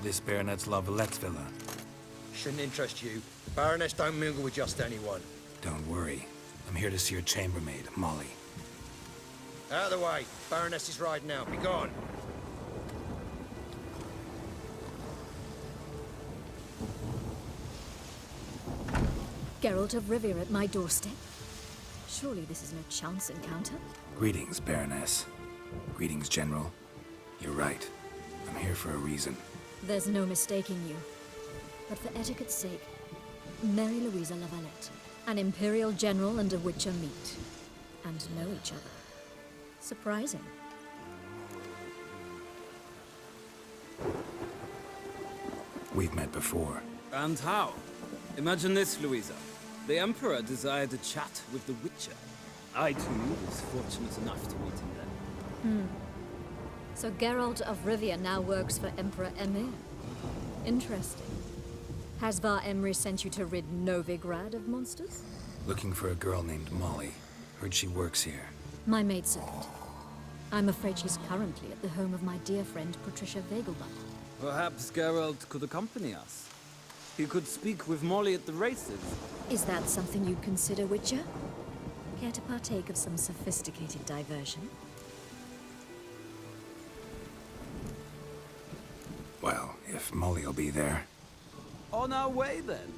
This Baronet's La Vallette's villa. Shouldn't interest you. The Baroness don't mingle with just anyone. Don't worry. I'm here to see your chambermaid, Molly. Out of the way. Baroness is riding out. Be gone. Geralt of Rivia at my doorstep? Surely this is no chance encounter? Greetings, Baroness. Greetings, General. You're right. I'm here for a reason. There's no mistaking you. But for etiquette's sake, Mary Louisa La Valette, an Imperial General and a Witcher meet. And know each other. Surprising. We've met before. And how? Imagine this, Louisa. The Emperor desired a chat with the Witcher. I, too, was fortunate enough to meet him then. So Geralt of Rivia now works for Emperor Emhyr. Interesting. Has Var Emry sent you to rid Novigrad of monsters? Looking for a girl named Molly. Heard she works here. My maidservant. I'm afraid she's currently at the home of my dear friend Patricia Vegelbud. Perhaps Geralt could accompany us. He could speak with Molly at the races. Is that something you'd consider, Witcher? Care to partake of some sophisticated diversion? Well, if Molly'll be there. On our way, then.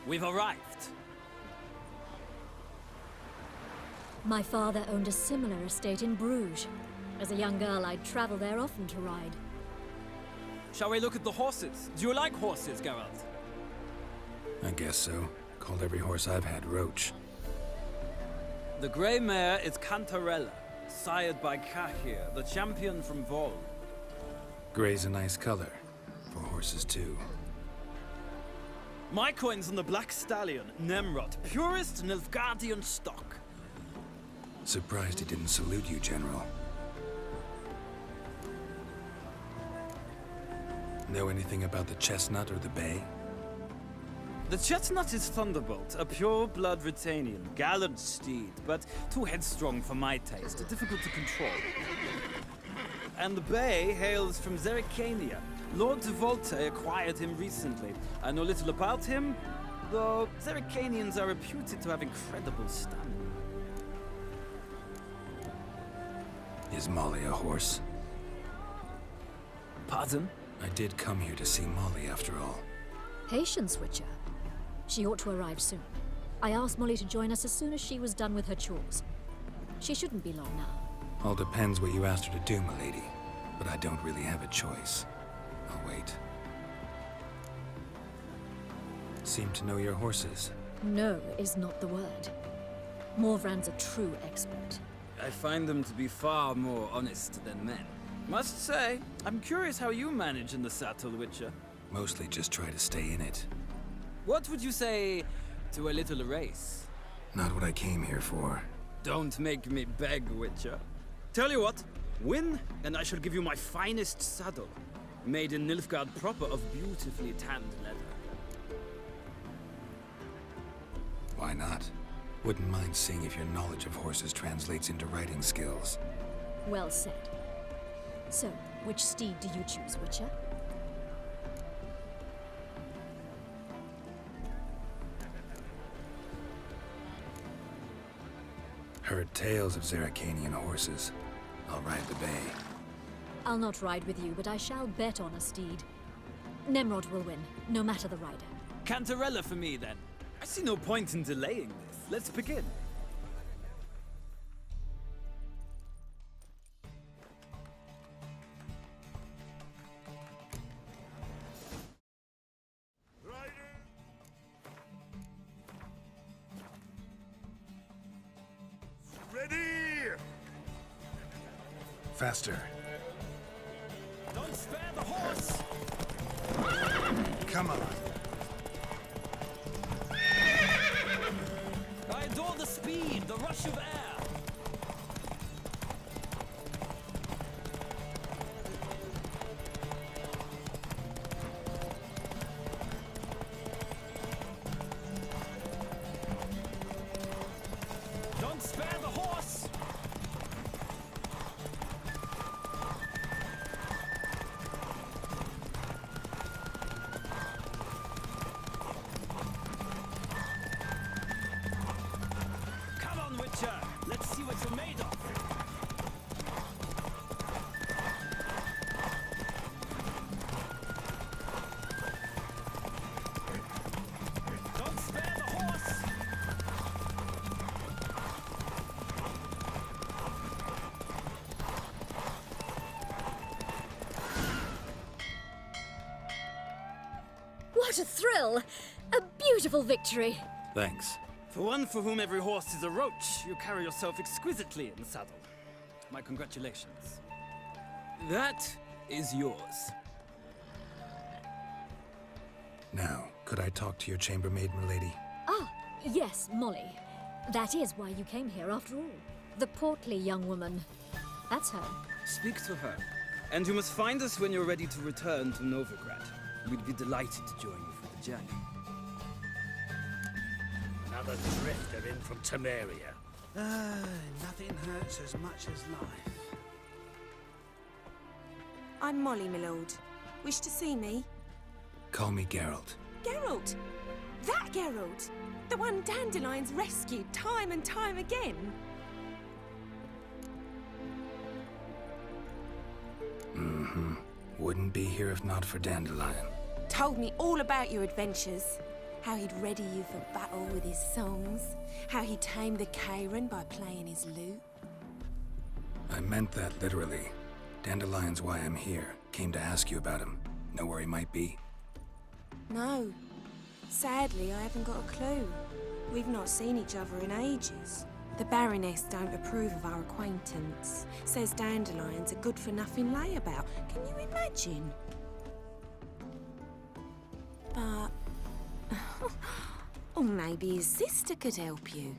We've arrived. My father owned a similar estate in Bruges. As a young girl, I'd travel there often to ride. Shall we look at the horses? Do you like horses, Geralt? I guess so. Called every horse I've had Roach. The grey mare is Cantarella, sired by Cahir, the champion from Vol. Gray's a nice color. For horses, too. My coin's on the Black Stallion, Nemrod, purest Nilfgaardian stock. Surprised he didn't salute you, General. Know anything about the Chestnut or the Bay? The Chestnut is Thunderbolt, a pure-blood Retanian, gallant steed, but too headstrong for my taste, difficult to control. And the Bay hails from Zerrikania. Lord de Volte acquired him recently. I know little about him, though Zerrikanians are reputed to have incredible stamina. Is Molly a horse? Pardon? I did come here to see Molly, after all. Patience, Witcher. She ought to arrive soon. I asked Molly to join us as soon as she was done with her chores. She shouldn't be long now. All depends what you asked her to do, milady. But I don't really have a choice. I'll wait. Seem to know your horses. No is not the word. Morvran's a true expert. I find them to be far more honest than men. Must say, I'm curious how you manage in the saddle, Witcher. Mostly just try to stay in it. What would you say to a little race? Not what I came here for. Don't make me beg, Witcher. Tell you what, win, and I shall give you my finest saddle. Made in Nilfgaard proper of beautifully tanned leather. Why not? Wouldn't mind seeing if your knowledge of horses translates into riding skills. Well said. So, which steed do you choose, Witcher? Heard tales of Zerrikanian horses. I'll ride the Bay. I'll not ride with you, but I shall bet on a steed. Nemrod will win, no matter the rider. Cantarella for me, then. I see no point in delaying this. Let's begin. Faster. Don't spare the horse! Come on. I adore the speed, the rush of air. Don't spare the horse! Come on, Witcher! Let's see what you're made of! Don't spare the horse! What a thrill! A beautiful victory! Thanks. For one for whom every horse is a roach, you carry yourself exquisitely in the saddle. My congratulations. That is yours. Now, could I talk to your chambermaid, milady? Ah, yes, Molly. That is why you came here after all. The portly young woman. That's her. Speak to her. And you must find us when you're ready to return to Novigrad. We'd be delighted to join you for the journey. Another drifter in from Temeria. Nothing hurts as much as life. I'm Molly, my lord. Wish to see me? Call me Geralt. Geralt! That Geralt! The one Dandelion's rescued time and time again! Wouldn't be here if not for Dandelion. Told me all about your adventures. How he'd ready you for battle with his songs. How he tamed the Kairan by playing his lute. I meant that literally. Dandelion's why I'm here. Came to ask you about him. Know where he might be? No. Sadly, I haven't got a clue. We've not seen each other in ages. The Baroness don't approve of our acquaintance. Says Dandelion's a good-for-nothing layabout. Can you imagine? But... or maybe his sister could help you.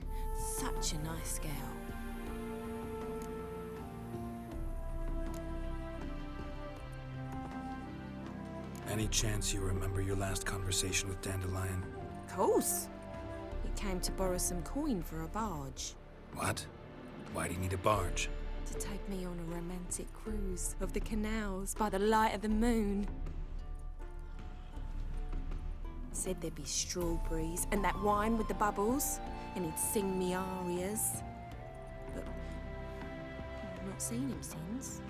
Such a nice girl. Any chance you remember your last conversation with Dandelion? Of course. He came to borrow some coin for a barge. What? Why do you need a barge? To take me on a romantic cruise of the canals by the light of the moon. Said there'd be strawberries and that wine with the bubbles, and he'd sing me arias. But I've not seen him since.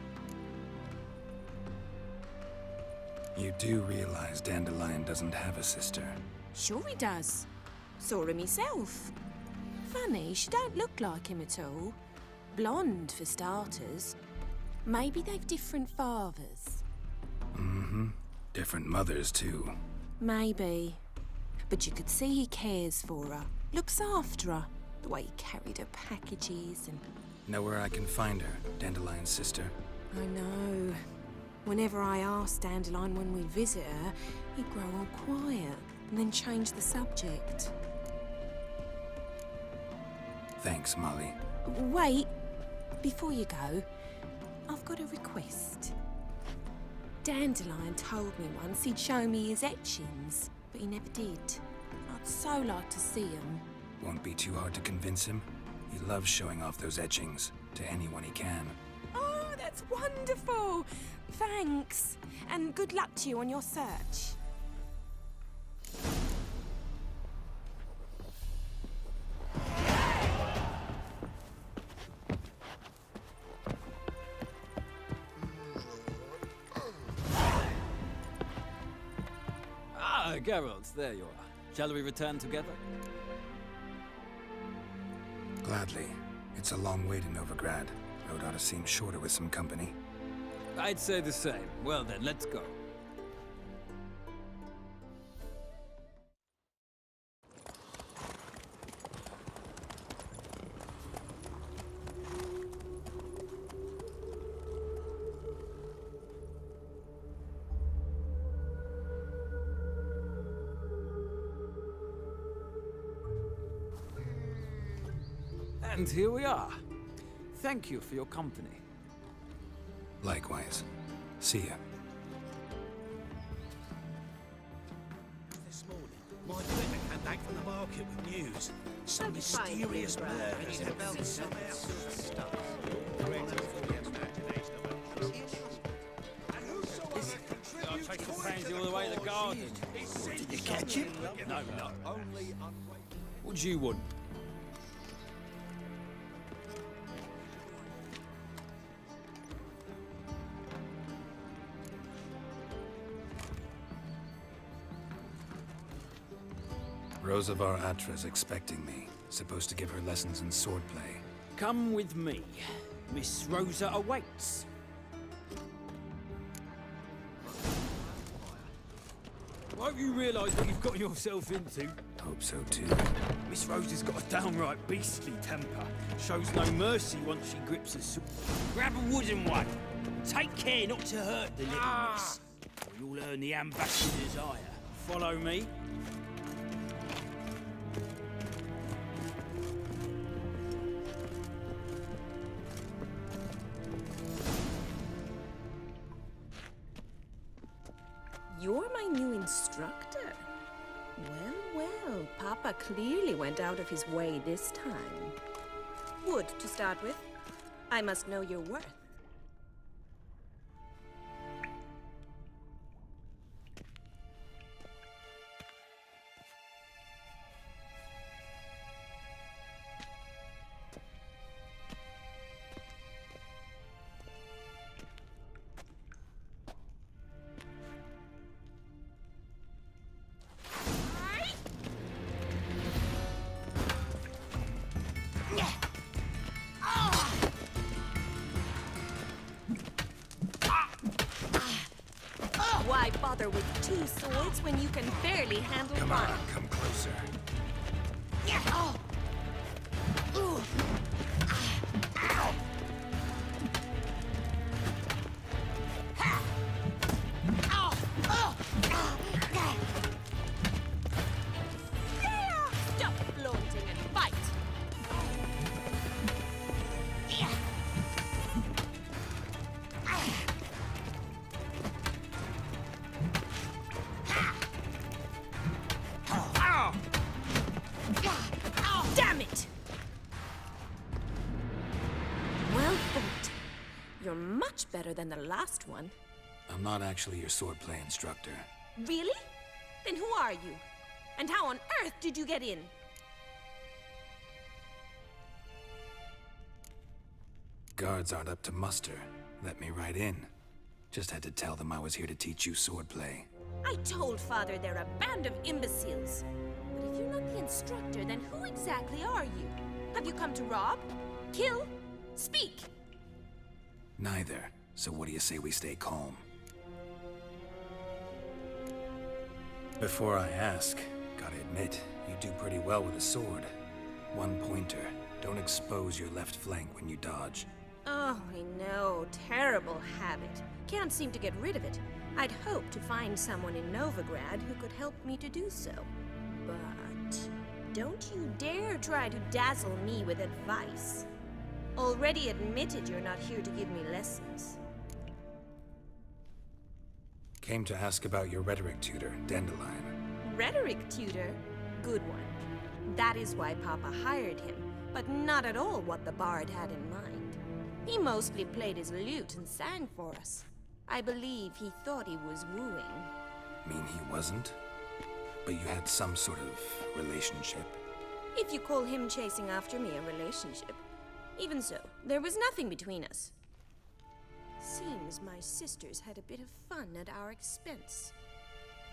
You do realize Dandelion doesn't have a sister. Sure he does. Saw him myself. Funny, she don't look like him at all. Blonde, for starters. Maybe they've different fathers. Different mothers, too. Maybe. But you could see he cares for her. Looks after her. The way he carried her packages and... Know where I can find her, Dandelion's sister? I know. Whenever I asked Dandelion when we'd visit her, he'd grow all quiet and then change the subject. Thanks, Molly. Wait. Before you go, I've got a request. Dandelion told me once he'd show me his etchings, but he never did. I'd so like to see them. Won't be too hard to convince him. He loves showing off those etchings to anyone he can. Oh, that's wonderful! Thanks. And good luck to you on your search. Ah, Geralt, there you are. Shall we return together? Gladly. It's a long way to Novigrad. Road ought to seem shorter with some company. I'd say the same. Well then, let's go. And here we are. Thank you for your company. Likewise. See ya. This morning, my glitter came back from the market with news. Some mysterious murders in about some stuff. I'll take the pansy all the way to the garden. Did you catch him? No, no. What do you want? Rosavar Atra's expecting me. Supposed to give her lessons in swordplay. Come with me. Miss Rosa awaits. Won't you realise what you've got yourself into? Hope so too. Miss Rosa's got a downright beastly temper. Shows no mercy once she grips a sword. Grab a wooden one. Take care not to hurt the little miss, or you'll earn the ambassador's ire. Follow me. You're my new instructor? Well, Papa clearly went out of his way this time. Wood, to start with. I must know your worth. Why bother with two swords when you can barely handle Come one? on, come closer. Stop flaunting and fight! Damn it! Well fought. You're much better than the last one. I'm not actually your swordplay instructor. Really? Then who are you? And how on earth did you get in? Guards aren't up to muster. Let me right in. Just had to tell them I was here to teach you swordplay. I told Father they're a band of imbeciles. But if you're not the instructor, then who exactly are you? Have you come to rob? Kill? Speak! Neither. So what do you say we stay calm? Before I ask, gotta admit, you do pretty well with a sword. One pointer. Don't expose your left flank when you dodge. Oh, I know. Terrible habit. Can't seem to get rid of it. I'd hoped to find someone in Novigrad who could help me to do so. But don't you dare try to dazzle me with advice. Already admitted you're not here to give me lessons. Came to ask about your rhetoric tutor, Dandelion. Rhetoric tutor? Good one. That is why Papa hired him, but not at all what the bard had in mind. He mostly played his lute and sang for us. I believe he thought he was wooing. Mean he wasn't? But you had some sort of relationship? If you call him chasing after me a relationship. Even so, there was nothing between us. Seems my sisters had a bit of fun at our expense.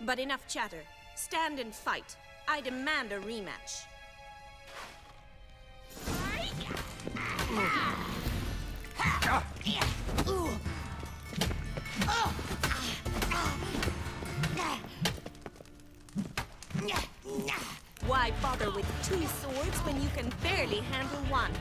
But enough chatter. Stand and fight. I demand a rematch. Why bother with two swords when you can barely handle one?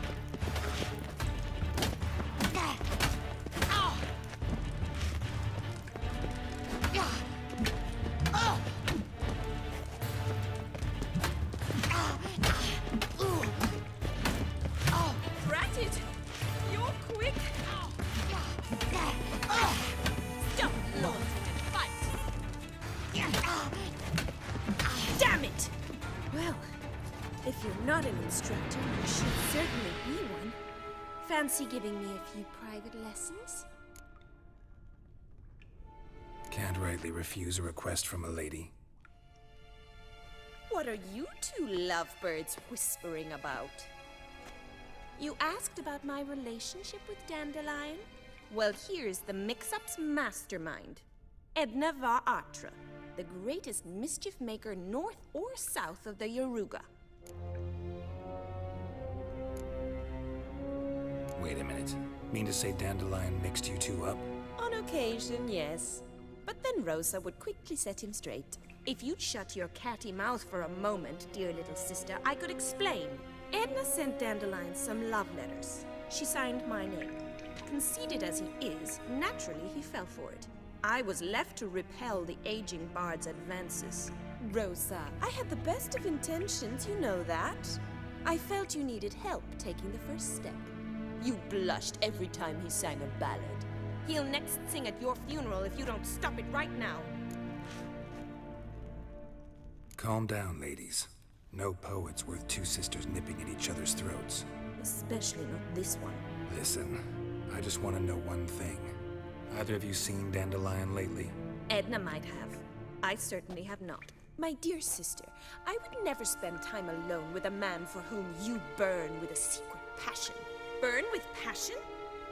If you're not an instructor, you should certainly be one. Fancy giving me a few private lessons? Can't rightly refuse a request from a lady. What are you two lovebirds whispering about? You asked about my relationship with Dandelion? Well, here's the mix-up's mastermind. Edna Va Atra, the greatest mischief maker north or south of the Yaruga. Wait a minute. Mean to say Dandelion mixed you two up? On occasion, yes. But then Rosa would quickly set him straight. If you'd shut your catty mouth for a moment, dear little sister, I could explain. Edna sent Dandelion some love letters. She signed my name. Conceited as he is, naturally he fell for it. I was left to repel the aging bard's advances. Rosa, I had the best of intentions, you know that. I felt you needed help taking the first step. You blushed every time he sang a ballad. He'll next sing at your funeral if you don't stop it right now. Calm down, ladies. No poet's worth two sisters nipping at each other's throats. Especially not this one. Listen, I just want to know one thing. Either of you seen Dandelion lately? Edna might have. I certainly have not. My dear sister, I would never spend time alone with a man for whom you burn with a secret passion. Burn with passion?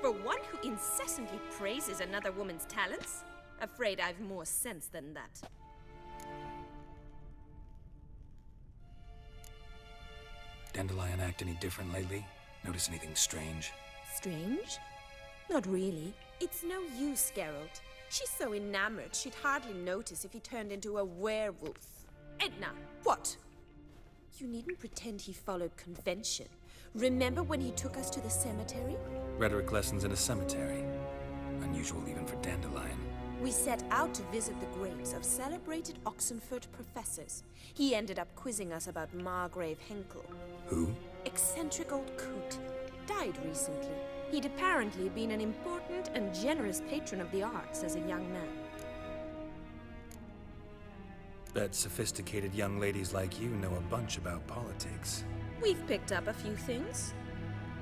For one who incessantly praises another woman's talents? Afraid I've more sense than that. Dandelion act any different lately? Notice anything strange? Strange? Not really. It's no use, Geralt. She's so enamored she'd hardly notice if he turned into a werewolf. Edna! What? You needn't pretend he followed convention. Remember when he took us to the cemetery? Rhetoric lessons in a cemetery. Unusual even for Dandelion. We set out to visit the graves of celebrated Oxenford professors. He ended up quizzing us about Margrave Henkel. Who? Eccentric old coot. Died recently. He'd apparently been an important and generous patron of the arts as a young man. Bet sophisticated young ladies like you know a bunch about politics. We've picked up a few things.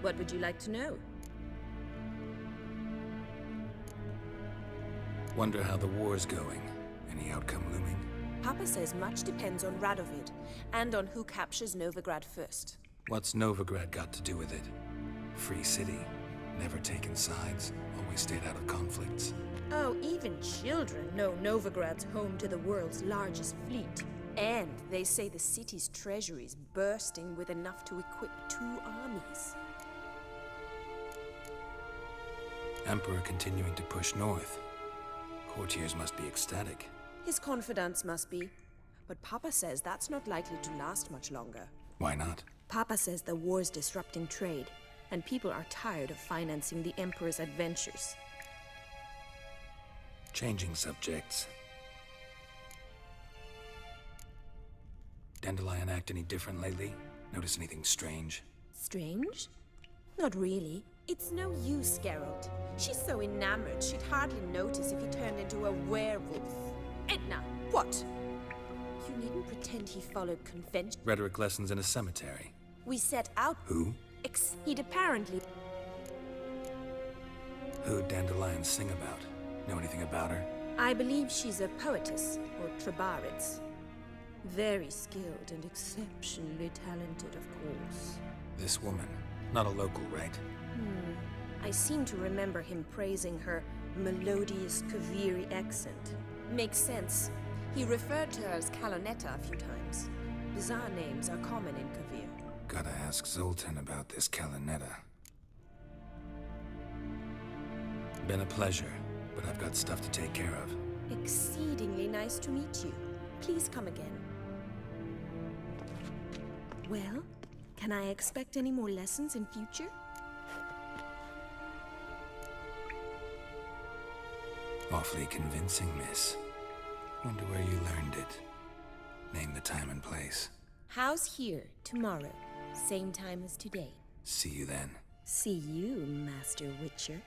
What would you like to know? Wonder how the war's going. Any outcome looming? Papa says much depends on Radovid, and on who captures Novigrad first. What's Novigrad got to do with it? Free city. Never taken sides. Always stayed out of conflicts. Oh, even children know Novigrad's home to the world's largest fleet. And they say the city's treasury's bursting with enough to equip 2 armies. Emperor continuing to push north. Courtiers must be ecstatic. His confidants must be. But Papa says that's not likely to last much longer. Why not? Papa says the war's disrupting trade, and people are tired of financing the Emperor's adventures. Changing subjects. Dandelion act any different lately? Notice anything strange? Strange? Not really. It's no use, Geralt. She's so enamored she'd hardly notice if he turned into a werewolf. Edna! What? You needn't pretend he followed convention. Rhetoric lessons in a cemetery. We set out. Who? He'd apparently. Who'd Dandelion sing about? Know anything about her? I believe she's a poetess, or Trebaritz. Very skilled and exceptionally talented, of course. This woman. Not a local, right? I seem to remember him praising her melodious Kaviri accent. Makes sense. He referred to her as Kalonetta a few times. Bizarre names are common in Kavir. Gotta ask Zoltan about this Kalonetta. Been a pleasure, but I've got stuff to take care of. Exceedingly nice to meet you. Please come again. Well, can I expect any more lessons in future? Awfully convincing, miss. Wonder where you learned it. Name the time and place. House here, tomorrow. Same time as today. See you then. See you, Master Witcher.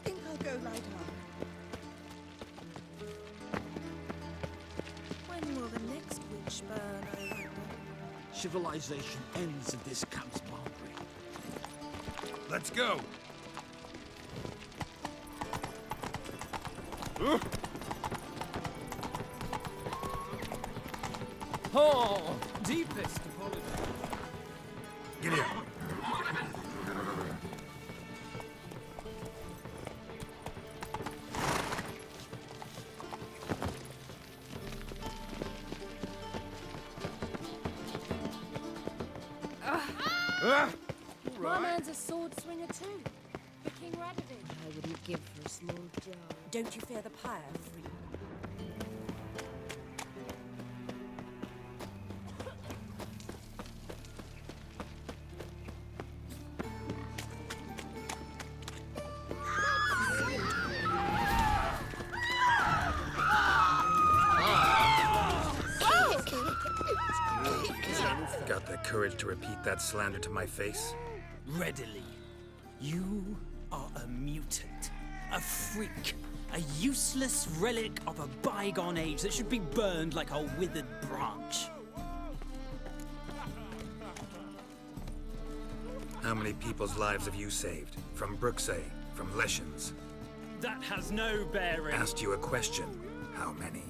Think I'll go lie down. When will the next witch burn over? Civilization ends if this comes Marbury. Let's go! Oh, deepest apologies. Giddy up. My man's a sword swinger too. For King Radovid. I wouldn't give for a small jar. Don't you fear the pyre, free? Got the courage to repeat that slander to my face? Readily. You are a mutant, a freak, a useless relic of a bygone age that should be burned like a withered branch. How many people's lives have you saved? From Bruxay, from Leshens? That has no bearing. Asked you a question. How many?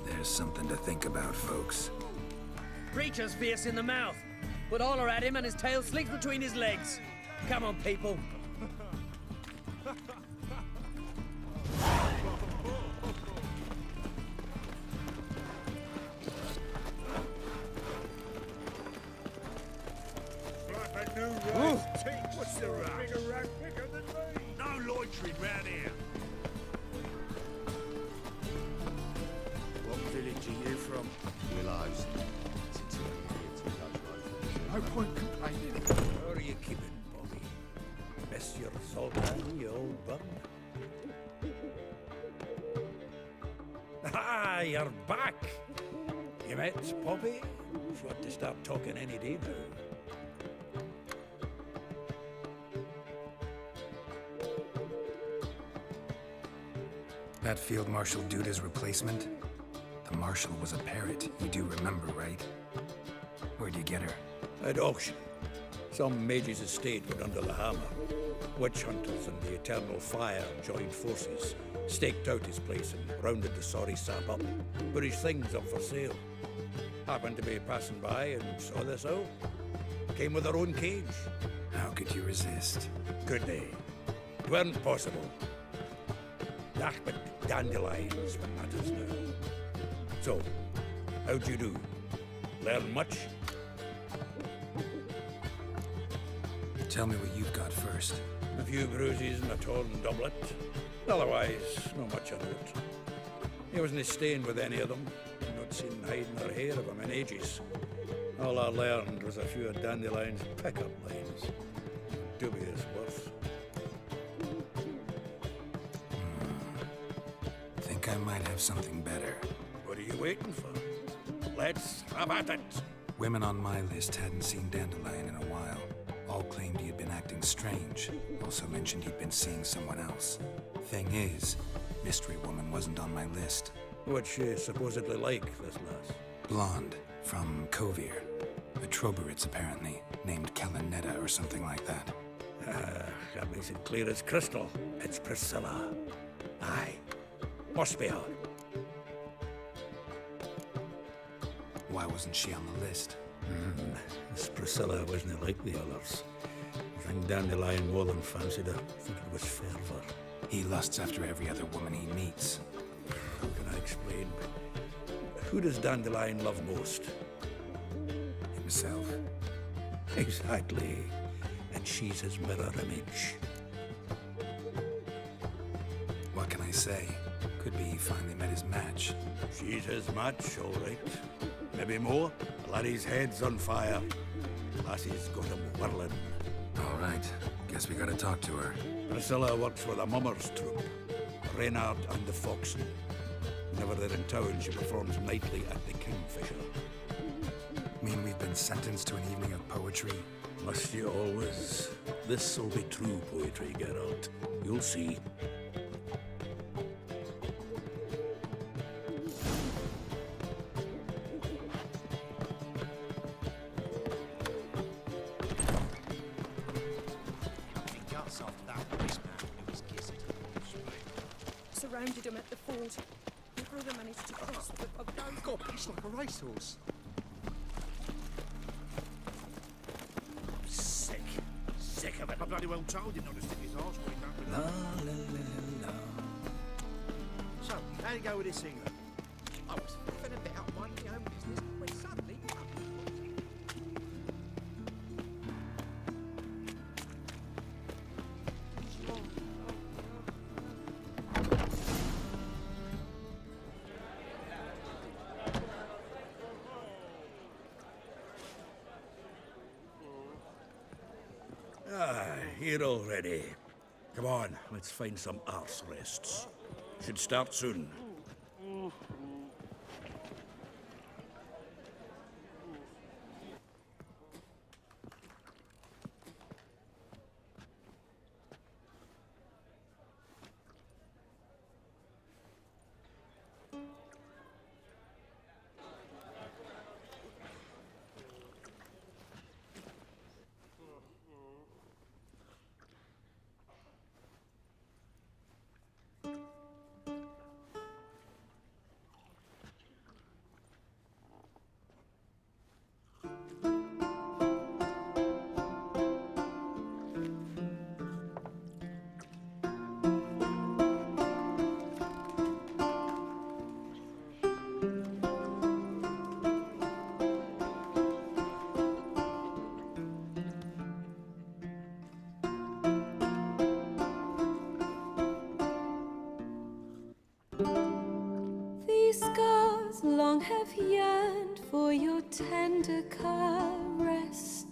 There's something to think about, folks. Creature's fierce in the mouth, but holler at him and his tail slinks between his legs. Come on, people. What's the rush? No loitering round here. What village are you from? Willows. No point complaining. How are you keeping, Bobby? Miss your sultan, you old bum? Ah, you're back! You met Poppy? She's got to start talking any day now. That Field Marshal Duda's replacement? The Marshal was a parrot, you do remember, right? Where'd you get her? At auction. Some mage's estate went under the hammer. Witch hunters and the Eternal Fire joined forces, staked out his place and rounded the sorry sap up. Put his things up for sale. Happened to be passing by and saw this out. Came with her own cage. How could you resist? Could they? It weren't possible. Nah, but dandelions what matters now. So, how'd you do? Learn much? Tell me what you've got first. A few bruises and a torn doublet. Otherwise, not much of note. He wasn't staying with any of them. Not seen hiding or hair of him in ages. All I learned was a few of Dandelion's pickup lines. Dubious worth. Think I might have something better. What are you waiting for? Let's have at it. Women on my list hadn't seen Dandelion in a while. All claimed he had been acting strange. Also mentioned he'd been seeing someone else. Thing is, Mystery Woman wasn't on my list. What's she supposedly like, this lass? Blonde, from Kovir. A Troberitz, apparently, named Kalanetta or something like that. That makes it clear as crystal. It's Priscilla. Aye. Must be her. Why wasn't she on the list? This Priscilla wasn't like the others. I think Dandelion more than fancied her. I think it was fervour. He lusts after every other woman he meets. How can I explain? Who does Dandelion love most? Himself. Exactly. And she's his mirror image. What can I say? Could be he finally met his match. She's his match, all right. Maybe more. Laddie's head's on fire. Lassie's got him whirling. All right. Guess we gotta talk to her. Priscilla works for the Mummers troupe. Reynard and the Foxen. Whenever they're in town, she performs nightly at the Kingfisher. Mean we've been sentenced to an evening of poetry? Must you always? This'll be true poetry, Geralt. You'll see. Surrounded him at the ford. My brother managed to cross the boat. God, it's like a racehorse. Sick. Sick of it. I bloody well told him not to stick his arse where he don't belong. So, how'd it go with this England? I was flipping a bit out minding my own business when suddenly... Here already. Come on, let's find some arse rests. Should start soon. These scars long have yearned for your tender caress,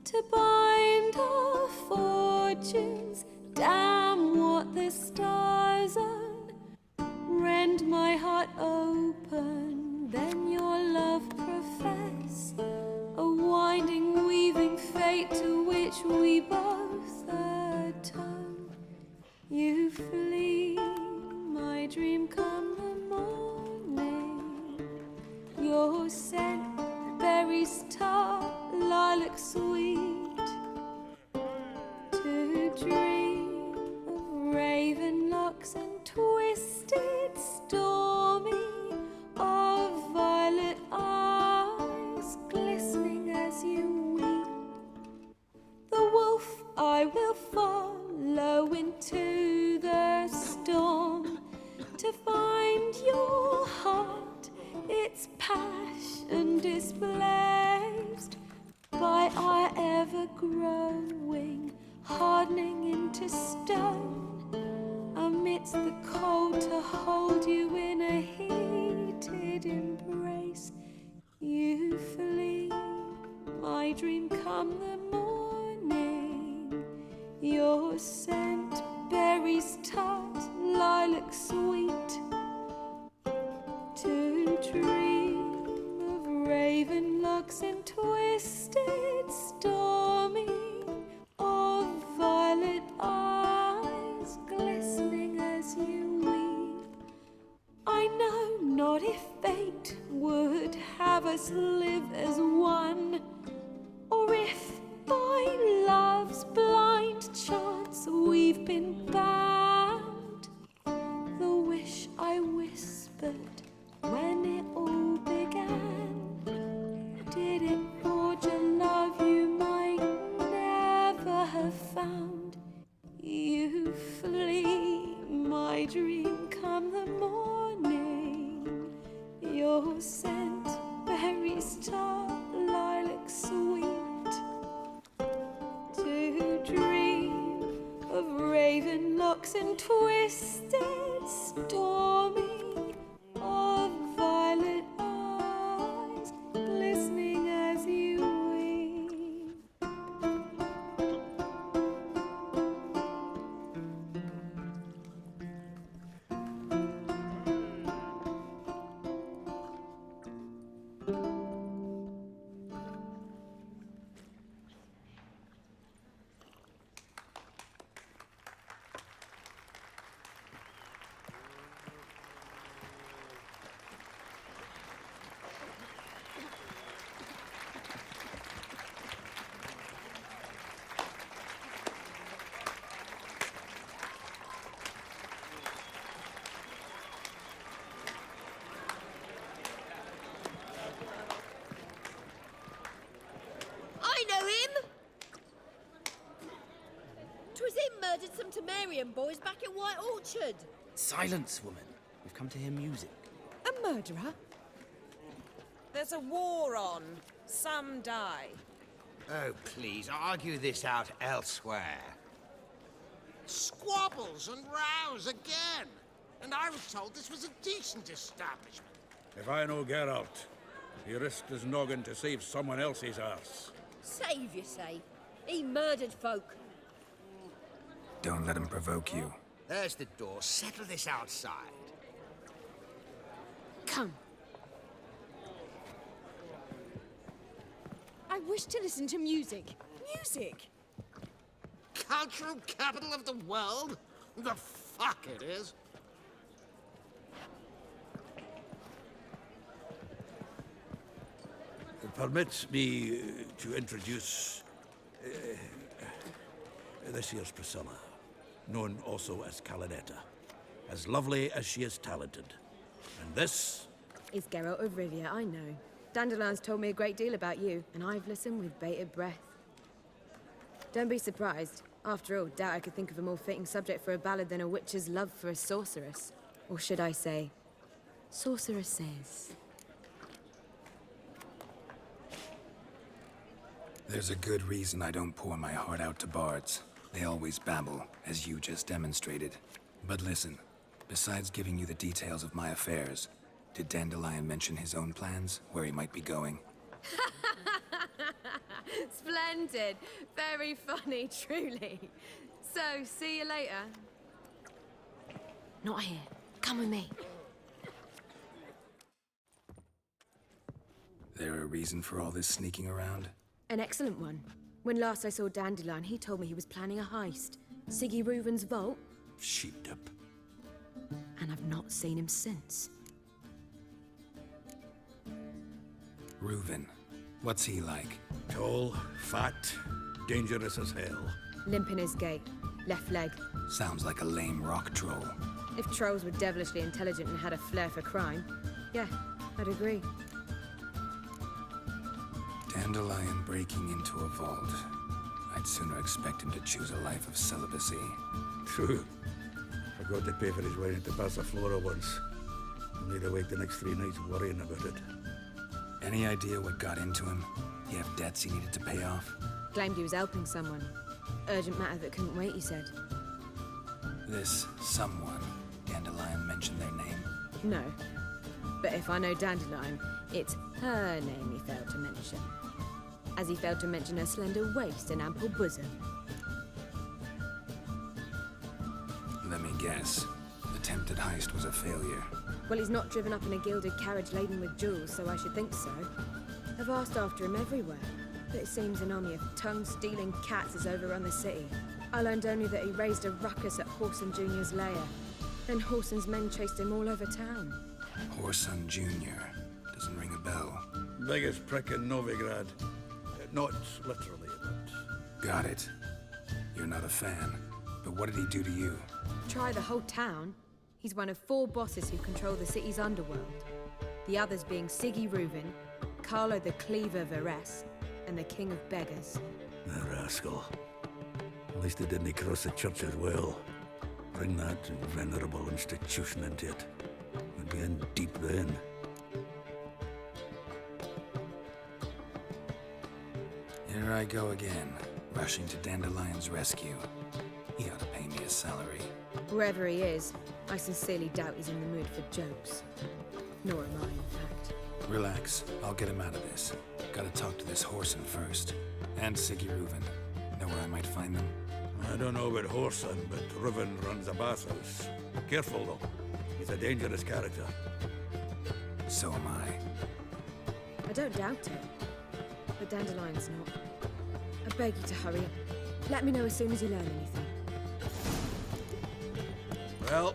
to bind our fortunes. Damn what the stars own. Rend my heart open, then your love profess, a winding, weaving fate to which we both atone. You flee, my dream come the morning. Your scent, berries tart, lilac sweet. To dream of raven locks and twisted, stormy, of violet eyes glistening as you weep. The wolf I will follow into the storm, to find your heart, its passion displaced by our ever-growing, hardening into stone. Amidst the cold, to hold you in a heated embrace. You flee, my dream come the morning. Your scent, berries tart, lilac sweet. To dream of raven locks and twisted, stormy, of violet eyes glistening as you weep. I know not if fate would have us live as one, or if by love's blind chance we've been bound. The wish I whispered when it all began, did it forge a love you might never have found? You flee, my dream come the morning. Your scent, berries rocks and twisted, stormy, of violet eyes glistening as you weep. I know him! 'Twas him murdered some Temerian boys back at White Orchard. Silence, woman. We've come to hear music. A murderer? There's a war on. Some die. Oh, please, argue this out elsewhere. Squabbles and rows again! And I was told this was a decent establishment. If I know Geralt, he risked his noggin to save someone else's arse. Save, you say? He murdered folk. Don't let him provoke you. There's the door. Settle this outside. Come. I wish to listen to music. Music? Cultural capital of the world? The fuck it is. Permit me to introduce this here's Priscilla, known also as Calinetta, as lovely as she is talented. And this It's Geralt of Rivia, I know. Dandelion's told me a great deal about you, and I've listened with bated breath. Don't be surprised. After all, doubt I could think of a more fitting subject for a ballad than a witch's love for a sorceress. Or should I say, sorceresses. There's a good reason I don't pour my heart out to bards. They always babble, as you just demonstrated. But listen, besides giving you the details of my affairs, did Dandelion mention his own plans, where he might be going? Splendid. Very funny, truly. So, see you later. Not here. Come with me. There a reason for all this sneaking around? An excellent one. When last I saw Dandelion, he told me he was planning a heist. Siggy Reuven's vault, sheepdip. and I've not seen him since. Reuven. What's he like? Tall, fat, dangerous as hell. Limp in his gait, left leg. Sounds like a lame rock troll. If trolls were devilishly intelligent and had a flair for crime, yeah, I'd agree. Dandelion breaking into a vault. I'd sooner expect him to choose a life of celibacy. True. Forgot to pay for his way into Passaflora once. Made awake the next 3 nights worrying about it. Any idea what got into him? He have debts he needed to pay off? Claimed he was helping someone. Urgent matter that couldn't wait, he said. This someone, Dandelion mentioned their name? No. But if I know Dandelion, it's her name he failed to mention. As he failed to mention her slender waist and ample bosom. Let me guess. Attempted heist was a failure. Well, he's not driven up in a gilded carriage laden with jewels, so I should think so. I've asked after him everywhere, but it seems an army of tongue-stealing cats has overrun the city. I learned only that he raised a ruckus at Whoreson Jr.'s lair. Then Whoreson's men chased him all over town. Whoreson Jr. Doesn't ring a bell. Biggest prick in Novigrad. Not literally, but... Got it. You're not a fan. But what did he do to you? Try the whole town. He's one of 4 bosses who control the city's underworld. The others being Siggy Reuven, Carlo the Cleaver Varese, and the King of Beggars. The rascal. At least he didn't cross the church as well. Bring that venerable institution into it. We'd be in deep then. Here I go again, rushing to Dandelion's rescue. He ought to pay me a salary. Wherever he is, I sincerely doubt he's in the mood for jokes. Nor am I, in fact. Relax. I'll get him out of this. Gotta talk to this Whoreson first. And Siggy Reuven. Know where I might find them? I don't know about Whoreson, but Reuven runs a bathhouse. Careful, though. He's a dangerous character. So am I. I don't doubt it. But Dandelion's not. I beg you to hurry up. Let me know as soon as you learn anything. Well,